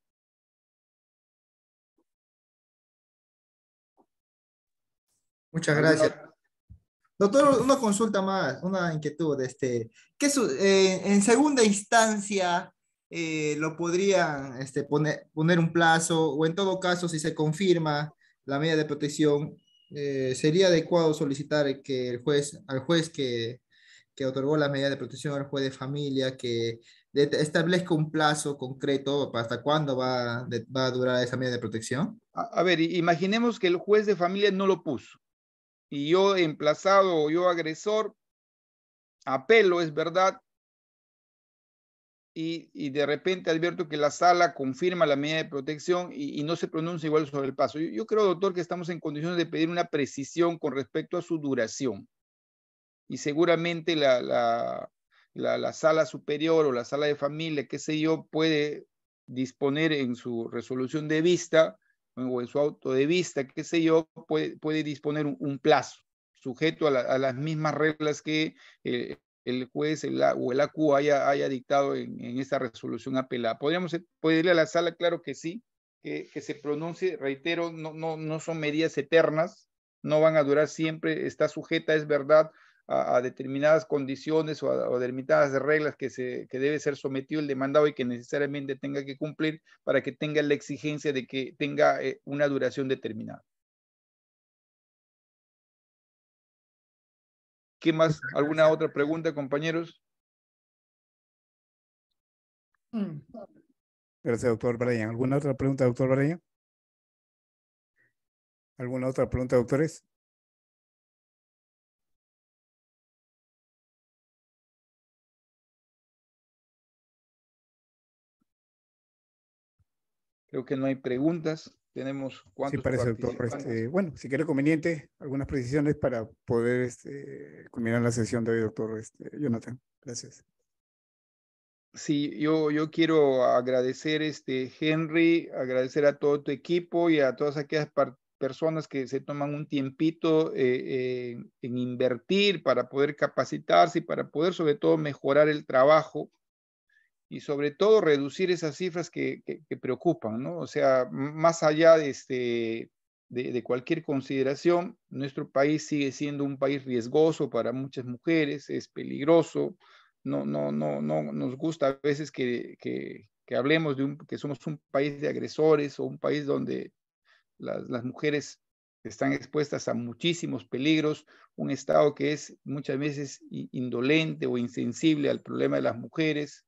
muchas gracias. Doctor, una consulta más, una inquietud. En segunda instancia lo podrían poner un plazo, o en todo caso, si se confirma la medida de protección, sería adecuado solicitar que al juez que otorgó la medida de protección, al juez de familia, que establezca un plazo concreto para hasta cuándo va a durar esa medida de protección? A ver, imaginemos que el juez de familia no lo puso. Y yo emplazado o yo agresor, apelo, es verdad, y de repente advierto que la sala confirma la medida de protección y no se pronuncia igual sobre el plazo. Yo creo, doctor, que estamos en condiciones de pedir una precisión con respecto a su duración. Y seguramente la sala superior o la sala de familia, qué sé yo, puede disponer en su resolución de vista o en su auto de vista, qué sé yo, puede disponer un plazo sujeto a las mismas reglas que el el juez o el ACU haya dictado en esta resolución apelada. ¿Podríamos pedirle a la sala? Claro que sí, que se pronuncie. Reitero, no son medidas eternas, no van a durar siempre, está sujeta, es verdad, a determinadas condiciones o a determinadas reglas que debe ser sometido el demandado y que necesariamente tenga que cumplir para que tenga la exigencia de que tenga una duración determinada. ¿Qué más? ¿Alguna otra pregunta, compañeros? Gracias, doctor Brian. ¿Alguna otra pregunta, doctor Brian? ¿Alguna otra pregunta, doctores? Creo que no hay preguntas. Tenemos Sí, cuántos parece, doctor. participantes. Bueno, si quiere conveniente, algunas precisiones para poder culminar la sesión de hoy, doctor Jonathan. Gracias. Sí, yo quiero agradecer, Henry, agradecer a todo tu equipo y a todas aquellas personas que se toman un tiempito en invertir para poder capacitarse y para poder sobre todo mejorar el trabajo y sobre todo reducir esas cifras que preocupan, ¿no? O sea, más allá de cualquier consideración, nuestro país sigue siendo un país riesgoso para muchas mujeres, es peligroso. No nos gusta a veces que hablemos que somos un país de agresores o un país donde las mujeres están expuestas a muchísimos peligros, un Estado que es muchas veces indolente o insensible al problema de las mujeres.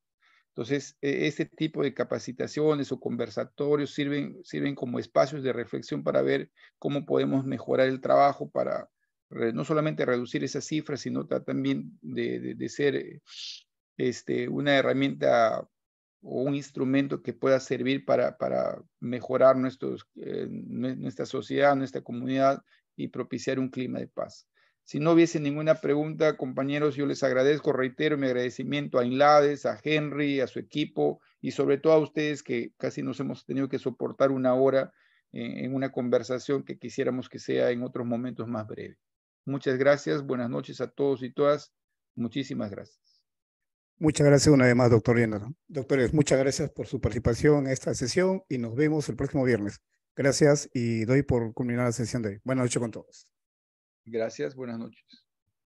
Entonces, este tipo de capacitaciones o conversatorios sirven como espacios de reflexión para ver cómo podemos mejorar el trabajo para no solamente reducir esas cifras, sino también de ser una herramienta o un instrumento que pueda servir para mejorar nuestra sociedad, nuestra comunidad y propiciar un clima de paz. Si no hubiese ninguna pregunta, compañeros, yo les agradezco, reitero mi agradecimiento a Inlades, a Henry, a su equipo y sobre todo a ustedes que casi nos hemos tenido que soportar una hora en una conversación que quisiéramos que sea en otros momentos más breve. Muchas gracias, buenas noches a todos y todas. Muchísimas gracias. Muchas gracias una vez más, doctor Jonathan. Doctores, muchas gracias por su participación en esta sesión y nos vemos el próximo viernes. Gracias y doy por culminar la sesión de hoy. Buenas noches con todos. Gracias, buenas noches.